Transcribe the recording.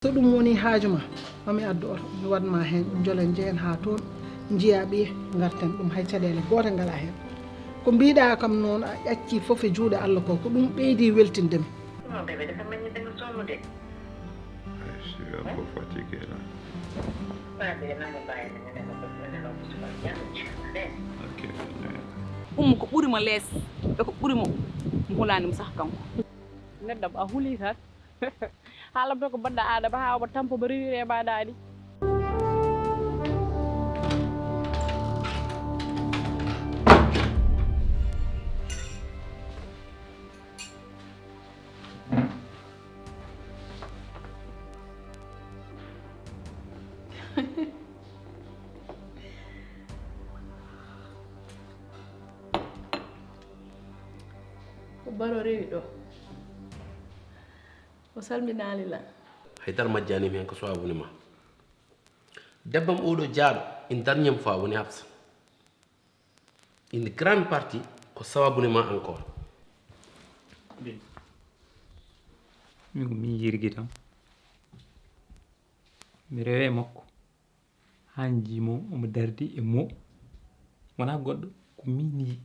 so ɗum woni haajuma mami addu oto mi waɗma hen jolen jeen ha toon jiya ɓiye garten ɗum hay caɗele goto ngala hen ko mbiɗa kam noon a ƴacci foof e juuɗe Allah ko ɗum ɓeydi weltindemi bébé dafa mel ni da nga sonn de. Je suis un peu fatigué là. waaw bébé maa ngi bàyyi na nga dem ba nelaw bu suba jàmm de. Ok. ko ɓurimo lees e ko ɓurimo mo hulanimo sah kanko neɗɗo a huuli tan haalamto ko baɗɗa aɗa ba ha omo tampa mo rewiri e ma daɗi baro rewi ɗo o salminali la haydara majjanimi hen ko sowabuni ma debbam oɗo jaaɗo une dernière fois woni absa une grande partie ko sawabuni ma encore min ko min yirgui tan mi rewe makko han jimo omo dardi e mo wona goɗɗo ko min yi